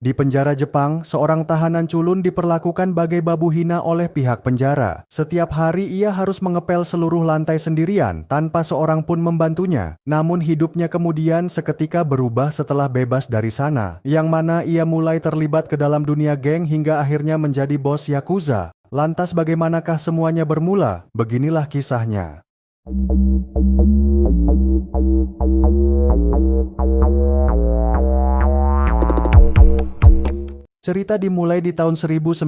Di penjara Jepang, seorang tahanan culun diperlakukan bagai babu hina oleh pihak penjara. Setiap hari ia harus mengepel seluruh lantai sendirian tanpa seorang pun membantunya. Namun hidupnya kemudian seketika berubah setelah bebas dari sana, yang mana ia mulai terlibat ke dalam dunia geng hingga akhirnya menjadi bos Yakuza. Lantas bagaimanakah semuanya bermula? Beginilah kisahnya. Cerita dimulai di tahun 1954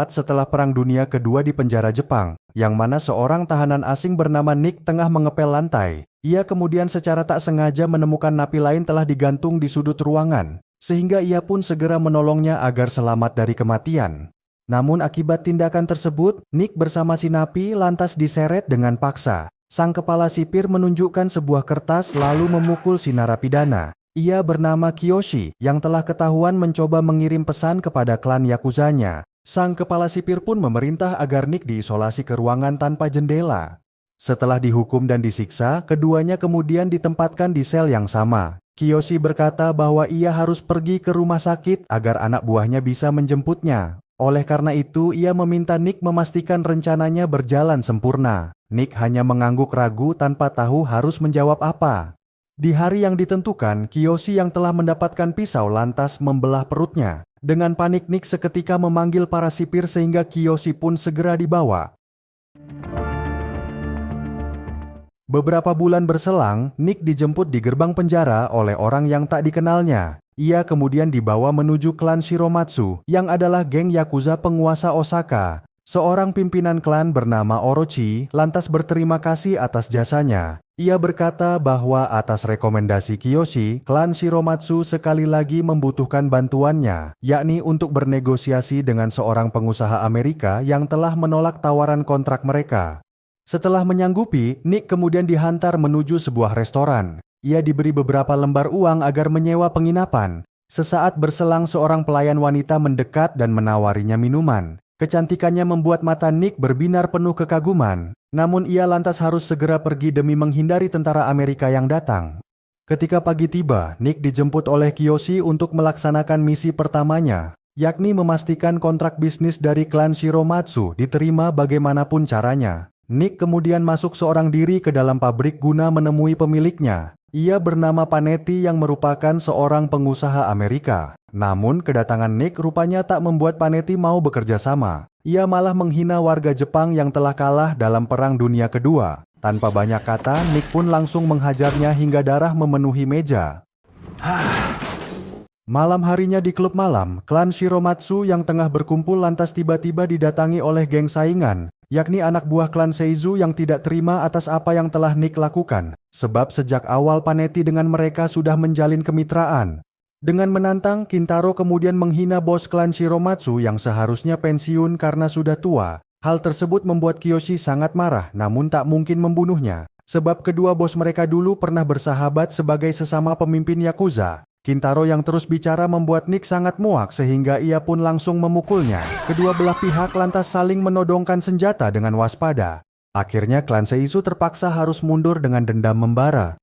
setelah Perang Dunia Kedua di penjara Jepang, yang mana seorang tahanan asing bernama Nick tengah mengepel lantai. Ia kemudian secara tak sengaja menemukan napi lain telah digantung di sudut ruangan, sehingga ia pun segera menolongnya agar selamat dari kematian. Namun akibat tindakan tersebut, Nick bersama si napi lantas diseret dengan paksa. Sang kepala sipir menunjukkan sebuah kertas lalu memukul si narapidana. Ia bernama Kiyoshi yang telah ketahuan mencoba mengirim pesan kepada klan Yakuzanya. Sang kepala sipir pun memerintah agar Nick diisolasi ke ruangan tanpa jendela. Setelah dihukum dan disiksa, keduanya kemudian ditempatkan di sel yang sama. Kiyoshi berkata bahwa ia harus pergi ke rumah sakit agar anak buahnya bisa menjemputnya. Oleh karena itu, ia meminta Nick memastikan rencananya berjalan sempurna. Nick hanya mengangguk ragu tanpa tahu harus menjawab apa. Di hari yang ditentukan, Kiyoshi yang telah mendapatkan pisau lantas membelah perutnya. Dengan panik, Nick seketika memanggil para sipir sehingga Kiyoshi pun segera dibawa. Beberapa bulan berselang, Nick dijemput di gerbang penjara oleh orang yang tak dikenalnya. Ia kemudian dibawa menuju klan Shiromatsu, yang adalah geng Yakuza penguasa Osaka. Seorang pimpinan klan bernama Orochi lantas berterima kasih atas jasanya. Ia berkata bahwa atas rekomendasi Kiyoshi, klan Shiromatsu sekali lagi membutuhkan bantuannya, yakni untuk bernegosiasi dengan seorang pengusaha Amerika yang telah menolak tawaran kontrak mereka. Setelah menyanggupi, Nick kemudian dihantar menuju sebuah restoran. Ia diberi beberapa lembar uang agar menyewa penginapan. Sesaat berselang seorang pelayan wanita mendekat dan menawarinya minuman. Kecantikannya membuat mata Nick berbinar penuh kekaguman. Namun ia lantas harus segera pergi demi menghindari tentara Amerika yang datang. Ketika pagi tiba, Nick dijemput oleh Kiyoshi untuk melaksanakan misi pertamanya, yakni memastikan kontrak bisnis dari klan Shiromatsu diterima bagaimanapun caranya. Nick kemudian masuk seorang diri ke dalam pabrik guna menemui pemiliknya. Ia bernama Panetti yang merupakan seorang pengusaha Amerika. Namun kedatangan Nick rupanya tak membuat Panetti mau bekerja sama. Ia malah menghina warga Jepang yang telah kalah dalam Perang Dunia Kedua. Tanpa banyak kata, Nick pun langsung menghajarnya hingga darah memenuhi meja. Malam harinya di klub malam, klan Shiromatsu yang tengah berkumpul lantas tiba-tiba didatangi oleh geng saingan, yakni anak buah klan Seizu yang tidak terima atas apa yang telah Nick lakukan. Sebab sejak awal Panetti dengan mereka sudah menjalin kemitraan. Dengan menantang, Kintaro kemudian menghina bos klan Shiromatsu yang seharusnya pensiun karena sudah tua. Hal tersebut membuat Kiyoshi sangat marah, namun tak mungkin membunuhnya. Sebab kedua bos mereka dulu pernah bersahabat sebagai sesama pemimpin Yakuza. Kintaro yang terus bicara membuat Nick sangat muak sehingga ia pun langsung memukulnya. Kedua belah pihak lantas saling menodongkan senjata dengan waspada. Akhirnya klan Seizu terpaksa harus mundur dengan dendam membara.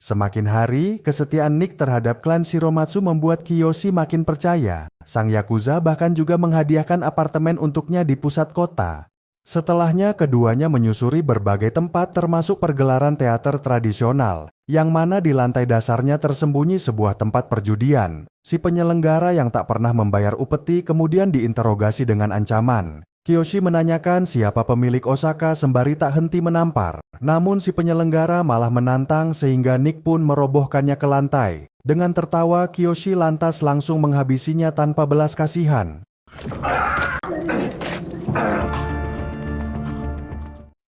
Semakin hari, kesetiaan Nick terhadap klan Shiromatsu membuat Kiyoshi makin percaya. Sang Yakuza bahkan juga menghadiahkan apartemen untuknya di pusat kota. Setelahnya, keduanya menyusuri berbagai tempat termasuk pergelaran teater tradisional, yang mana di lantai dasarnya tersembunyi sebuah tempat perjudian. Si penyelenggara yang tak pernah membayar upeti kemudian diinterogasi dengan ancaman. Kiyoshi menanyakan siapa pemilik Osaka sembari tak henti menampar. Namun si penyelenggara malah menantang sehingga Nick pun merobohkannya ke lantai. Dengan tertawa, Kiyoshi lantas langsung menghabisinya tanpa belas kasihan.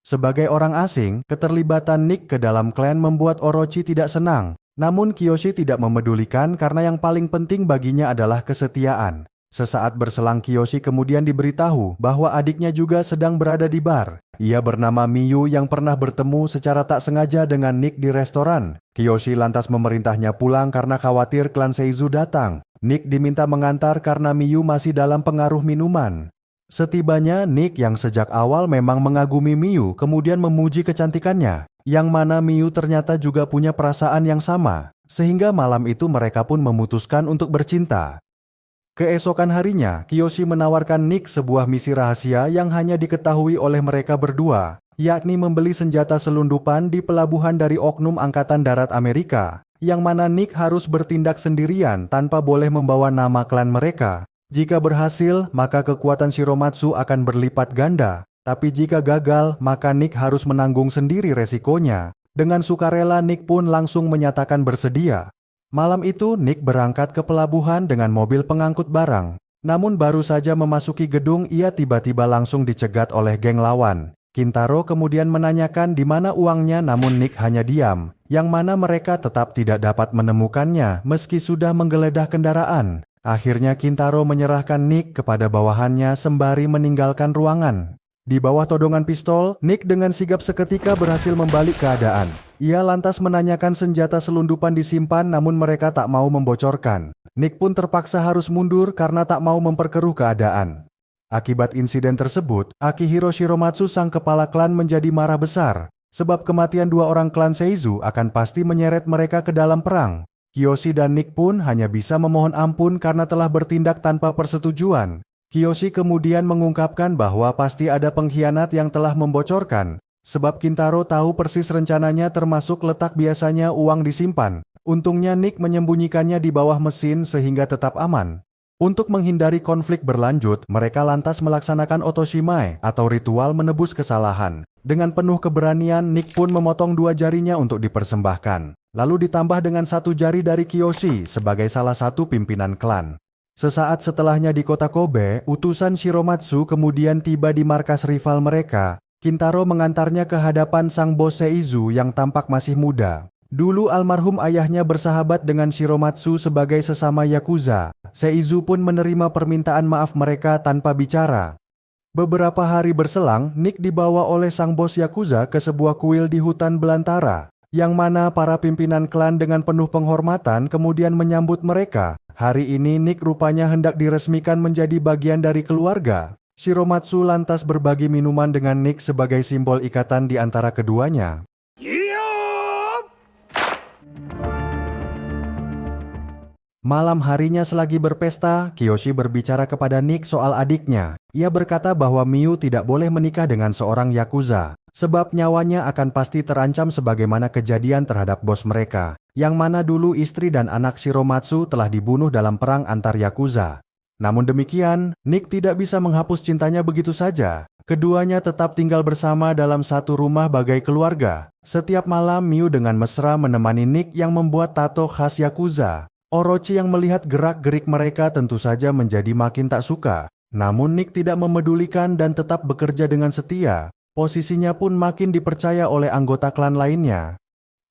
Sebagai orang asing, keterlibatan Nick ke dalam klan membuat Orochi tidak senang. Namun Kiyoshi tidak memedulikan karena yang paling penting baginya adalah kesetiaan. Sesaat berselang Kiyoshi kemudian diberitahu bahwa adiknya juga sedang berada di bar. Ia bernama Miyu yang pernah bertemu secara tak sengaja dengan Nick di restoran. Kiyoshi lantas memerintahnya pulang karena khawatir klan Seizu datang. Nick diminta mengantar karena Miyu masih dalam pengaruh minuman. Setibanya, Nick yang sejak awal memang mengagumi Miu kemudian memuji kecantikannya, yang mana Miu ternyata juga punya perasaan yang sama, sehingga malam itu mereka pun memutuskan untuk bercinta. Keesokan harinya, Kiyoshi menawarkan Nick sebuah misi rahasia yang hanya diketahui oleh mereka berdua, yakni membeli senjata selundupan di pelabuhan dari oknum Angkatan Darat Amerika, yang mana Nick harus bertindak sendirian tanpa boleh membawa nama klan mereka. Jika berhasil, maka kekuatan Shiromatsu akan berlipat ganda, tapi jika gagal, maka Nick harus menanggung sendiri resikonya. Dengan sukarela, Nick pun langsung menyatakan bersedia. Malam itu, Nick berangkat ke pelabuhan dengan mobil pengangkut barang. Namun baru saja memasuki gedung, ia tiba-tiba langsung dicegat oleh geng lawan. Kintaro kemudian menanyakan di mana uangnya, namun Nick hanya diam, yang mana mereka tetap tidak dapat menemukannya meski sudah menggeledah kendaraan. Akhirnya Kintaro menyerahkan Nick kepada bawahannya sembari meninggalkan ruangan. Di bawah todongan pistol, Nick dengan sigap seketika berhasil membalik keadaan. Ia lantas menanyakan senjata selundupan disimpan, namun mereka tak mau membocorkan. Nick pun terpaksa harus mundur karena tak mau memperkeruh keadaan. Akibat insiden tersebut, Akihiro Shiromatsu sang kepala klan menjadi marah besar, sebab kematian dua orang klan Seizu akan pasti menyeret mereka ke dalam perang. Kiyoshi dan Nick pun hanya bisa memohon ampun karena telah bertindak tanpa persetujuan. Kiyoshi kemudian mengungkapkan bahwa pasti ada pengkhianat yang telah membocorkan, sebab Kintaro tahu persis rencananya termasuk letak biasanya uang disimpan. Untungnya Nick menyembunyikannya di bawah mesin sehingga tetap aman. Untuk menghindari konflik berlanjut, mereka lantas melaksanakan otoshimai atau ritual menebus kesalahan. Dengan penuh keberanian, Nick pun memotong dua jarinya untuk dipersembahkan. Lalu ditambah dengan satu jari dari Kiyoshi sebagai salah satu pimpinan klan. Sesaat setelahnya di kota Kobe, utusan Shiromatsu kemudian tiba di markas rival mereka. Kintaro mengantarnya ke hadapan sang bos Seizu yang tampak masih muda. Dulu almarhum ayahnya bersahabat dengan Shiromatsu sebagai sesama Yakuza. Seizu pun menerima permintaan maaf mereka tanpa bicara. Beberapa hari berselang, Nick dibawa oleh sang bos Yakuza ke sebuah kuil di hutan belantara, yang mana para pimpinan klan dengan penuh penghormatan kemudian menyambut mereka. Hari ini Nick rupanya hendak diresmikan menjadi bagian dari keluarga. Shiromatsu lantas berbagi minuman dengan Nick sebagai simbol ikatan di antara keduanya. Malam harinya selagi berpesta, Kiyoshi berbicara kepada Nick soal adiknya. Ia berkata bahwa Miu tidak boleh menikah dengan seorang Yakuza, sebab nyawanya akan pasti terancam sebagaimana kejadian terhadap bos mereka, yang mana dulu istri dan anak Shiromatsu telah dibunuh dalam perang antar Yakuza. Namun demikian, Nick tidak bisa menghapus cintanya begitu saja. Keduanya tetap tinggal bersama dalam satu rumah bagai keluarga. Setiap malam Miu dengan mesra menemani Nick yang membuat tato khas Yakuza. Orochi yang melihat gerak-gerik mereka tentu saja menjadi makin tak suka. Namun Nick tidak memedulikan dan tetap bekerja dengan setia. Posisinya pun makin dipercaya oleh anggota klan lainnya.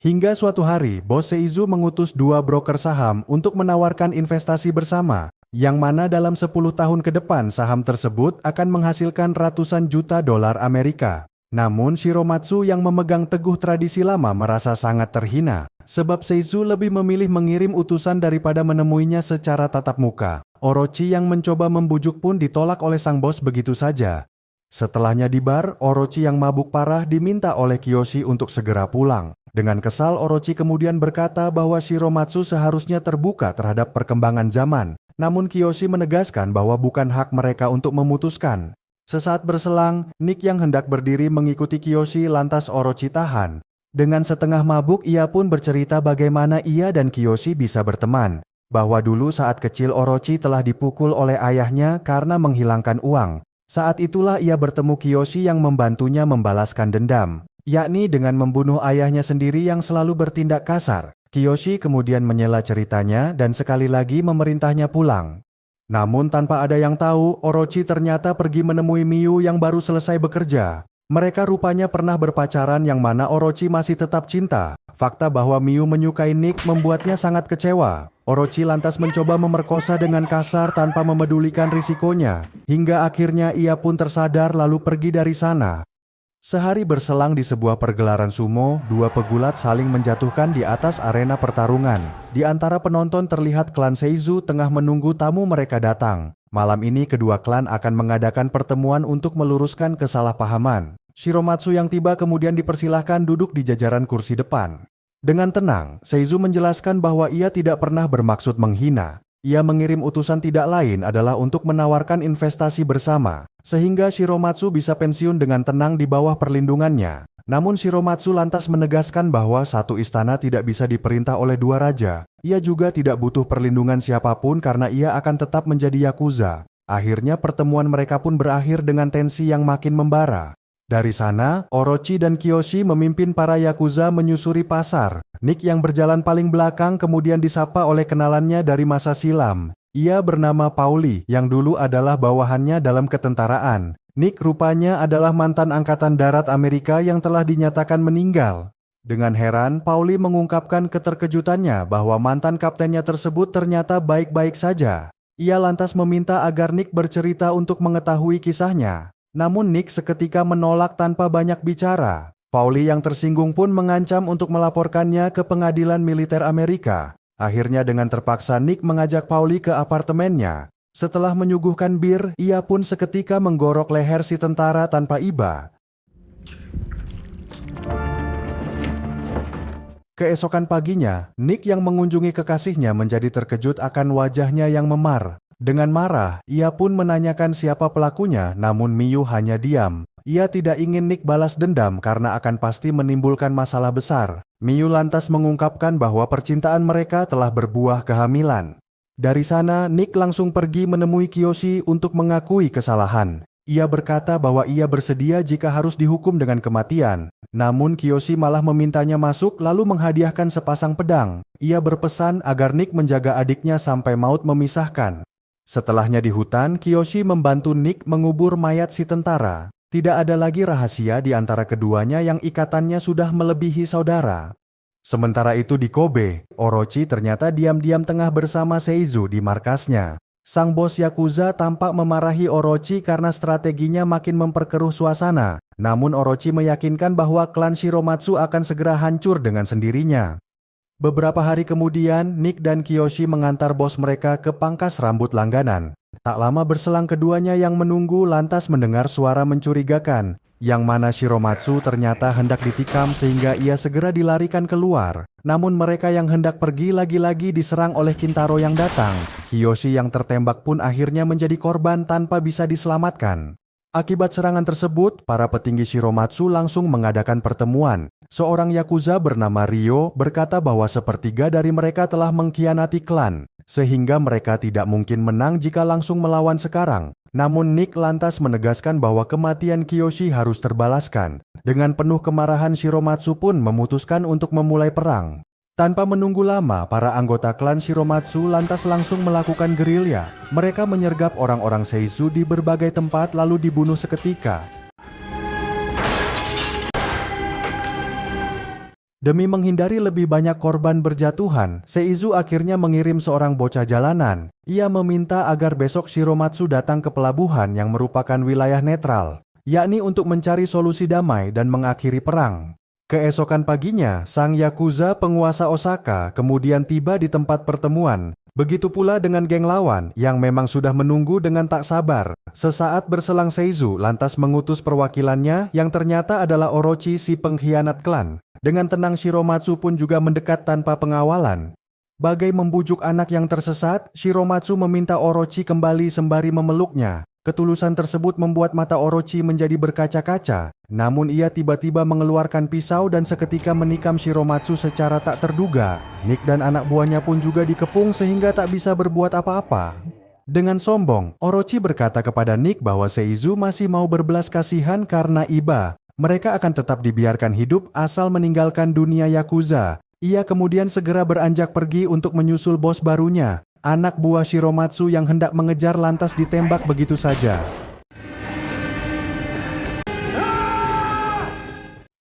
Hingga suatu hari, bos Seizu mengutus dua broker saham untuk menawarkan investasi bersama, yang mana dalam 10 tahun ke depan saham tersebut akan menghasilkan ratusan juta dolar Amerika. Namun Shiromatsu yang memegang teguh tradisi lama merasa sangat terhina, sebab Seizu lebih memilih mengirim utusan daripada menemuinya secara tatap muka. Orochi yang mencoba membujuk pun ditolak oleh sang bos begitu saja. Setelahnya di bar, Orochi yang mabuk parah diminta oleh Kiyoshi untuk segera pulang. Dengan kesal, Orochi kemudian berkata bahwa Shiromatsu seharusnya terbuka terhadap perkembangan zaman. Namun Kiyoshi menegaskan bahwa bukan hak mereka untuk memutuskan. Sesaat berselang, Nick yang hendak berdiri mengikuti Kiyoshi lantas Orochi tahan. Dengan setengah mabuk, ia pun bercerita bagaimana ia dan Kiyoshi bisa berteman. Bahwa dulu saat kecil Orochi telah dipukul oleh ayahnya karena menghilangkan uang. Saat itulah ia bertemu Kiyoshi yang membantunya membalaskan dendam, yakni dengan membunuh ayahnya sendiri yang selalu bertindak kasar. Kiyoshi kemudian menyela ceritanya dan sekali lagi memerintahnya pulang. Namun tanpa ada yang tahu, Orochi ternyata pergi menemui Miu yang baru selesai bekerja. Mereka rupanya pernah berpacaran yang mana Orochi masih tetap cinta. Fakta bahwa Miu menyukai Nick membuatnya sangat kecewa. Orochi lantas mencoba memerkosa dengan kasar tanpa memedulikan risikonya. Hingga akhirnya ia pun tersadar lalu pergi dari sana. Sehari berselang di sebuah pergelaran sumo, dua pegulat saling menjatuhkan di atas arena pertarungan. Di antara penonton terlihat klan Seizu tengah menunggu tamu mereka datang. Malam ini kedua klan akan mengadakan pertemuan untuk meluruskan kesalahpahaman. Shiromatsu yang tiba kemudian dipersilahkan duduk di jajaran kursi depan. Dengan tenang, Seizu menjelaskan bahwa ia tidak pernah bermaksud menghina. Ia mengirim utusan tidak lain adalah untuk menawarkan investasi bersama, sehingga Shiromatsu bisa pensiun dengan tenang di bawah perlindungannya. Namun Shiromatsu lantas menegaskan bahwa satu istana tidak bisa diperintah oleh dua raja. Ia juga tidak butuh perlindungan siapapun karena ia akan tetap menjadi Yakuza. Akhirnya pertemuan mereka pun berakhir dengan tensi yang makin membara. Dari sana, Orochi dan Kiyoshi memimpin para Yakuza menyusuri pasar. Nick yang berjalan paling belakang kemudian disapa oleh kenalannya dari masa silam. Ia bernama Pauli yang dulu adalah bawahannya dalam ketentaraan. Nick rupanya adalah mantan Angkatan Darat Amerika yang telah dinyatakan meninggal. Dengan heran, Pauli mengungkapkan keterkejutannya bahwa mantan kaptennya tersebut ternyata baik-baik saja. Ia lantas meminta agar Nick bercerita untuk mengetahui kisahnya. Namun Nick seketika menolak tanpa banyak bicara. Pauli yang tersinggung pun mengancam untuk melaporkannya ke pengadilan militer Amerika. Akhirnya dengan terpaksa Nick mengajak Pauli ke apartemennya. Setelah menyuguhkan bir, ia pun seketika menggorok leher si tentara tanpa iba. Keesokan paginya, Nick yang mengunjungi kekasihnya menjadi terkejut akan wajahnya yang memar. Dengan marah, ia pun menanyakan siapa pelakunya, namun Miyu hanya diam. Ia tidak ingin Nick balas dendam karena akan pasti menimbulkan masalah besar. Miyu lantas mengungkapkan bahwa percintaan mereka telah berbuah kehamilan. Dari sana, Nick langsung pergi menemui Kiyoshi untuk mengakui kesalahan. Ia berkata bahwa ia bersedia jika harus dihukum dengan kematian. Namun Kiyoshi malah memintanya masuk lalu menghadiahkan sepasang pedang. Ia berpesan agar Nick menjaga adiknya sampai maut memisahkan. Setelahnya di hutan, Kiyoshi membantu Nick mengubur mayat si tentara. Tidak ada lagi rahasia di antara keduanya yang ikatannya sudah melebihi saudara. Sementara itu di Kobe, Orochi ternyata diam-diam tengah bersama Seizu di markasnya. Sang bos Yakuza tampak memarahi Orochi karena strateginya makin memperkeruh suasana. Namun Orochi meyakinkan bahwa klan Shiromatsu akan segera hancur dengan sendirinya. Beberapa hari kemudian, Nick dan Kiyoshi mengantar bos mereka ke pangkas rambut langganan. Tak lama berselang keduanya yang menunggu lantas mendengar suara mencurigakan, yang mana Shiromatsu ternyata hendak ditikam sehingga ia segera dilarikan keluar. Namun mereka yang hendak pergi lagi-lagi diserang oleh Kintaro yang datang. Kiyoshi yang tertembak pun akhirnya menjadi korban tanpa bisa diselamatkan. Akibat serangan tersebut, para petinggi Shiromatsu langsung mengadakan pertemuan. Seorang Yakuza bernama Ryo berkata bahwa sepertiga dari mereka telah mengkhianati klan, sehingga mereka tidak mungkin menang jika langsung melawan sekarang. Namun Nick lantas menegaskan bahwa kematian Kiyoshi harus terbalaskan. Dengan penuh kemarahan, Shiromatsu pun memutuskan untuk memulai perang. Tanpa menunggu lama, para anggota klan Shiromatsu lantas langsung melakukan gerilya. Mereka menyergap orang-orang Seizu di berbagai tempat lalu dibunuh seketika. Demi menghindari lebih banyak korban berjatuhan, Seizu akhirnya mengirim seorang bocah jalanan. Ia meminta agar besok Shiromatsu datang ke pelabuhan yang merupakan wilayah netral, yakni untuk mencari solusi damai dan mengakhiri perang. Keesokan paginya, sang Yakuza penguasa Osaka kemudian tiba di tempat pertemuan. Begitu pula dengan geng lawan yang memang sudah menunggu dengan tak sabar. Sesaat berselang Seizu lantas mengutus perwakilannya yang ternyata adalah Orochi si pengkhianat klan. Dengan tenang Shiromatsu pun juga mendekat tanpa pengawalan. Bagai membujuk anak yang tersesat, Shiromatsu meminta Orochi kembali sembari memeluknya. Ketulusan tersebut membuat mata Orochi menjadi berkaca-kaca. Namun ia tiba-tiba mengeluarkan pisau dan seketika menikam Shiromatsu secara tak terduga. Nick dan anak buahnya pun juga dikepung sehingga tak bisa berbuat apa-apa. Dengan sombong, Orochi berkata kepada Nick bahwa Seizu masih mau berbelas kasihan karena iba. Mereka akan tetap dibiarkan hidup asal meninggalkan dunia Yakuza. Ia kemudian segera beranjak pergi untuk menyusul bos barunya. Anak buah Shiromatsu yang hendak mengejar lantas ditembak begitu saja.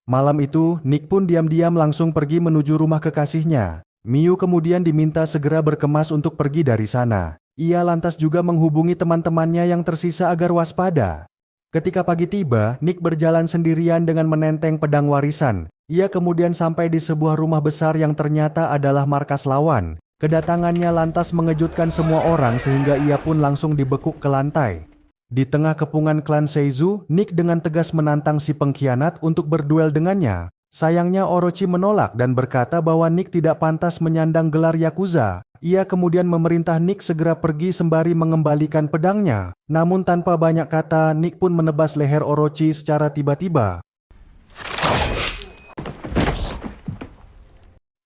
Malam itu, Nick pun diam-diam langsung pergi menuju rumah kekasihnya. Miyu kemudian diminta segera berkemas untuk pergi dari sana. Ia lantas juga menghubungi teman-temannya yang tersisa agar waspada. Ketika pagi tiba, Nick berjalan sendirian dengan menenteng pedang warisan. Ia kemudian sampai di sebuah rumah besar yang ternyata adalah markas lawan. Kedatangannya lantas mengejutkan semua orang sehingga ia pun langsung dibekuk ke lantai. Di tengah kepungan klan Seizu, Nick dengan tegas menantang si pengkhianat untuk berduel dengannya. Sayangnya Orochi menolak dan berkata bahwa Nick tidak pantas menyandang gelar Yakuza. Ia kemudian memerintah Nick segera pergi sembari mengembalikan pedangnya. Namun tanpa banyak kata, Nick pun menebas leher Orochi secara tiba-tiba.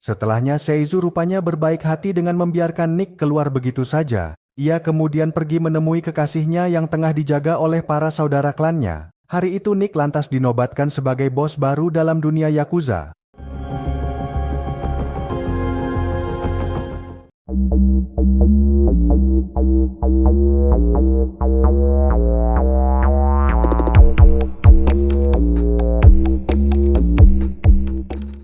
Setelahnya Seizu rupanya berbaik hati dengan membiarkan Nick keluar begitu saja. Ia kemudian pergi menemui kekasihnya yang tengah dijaga oleh para saudara klannya. Hari itu Nick lantas dinobatkan sebagai bos baru dalam dunia Yakuza.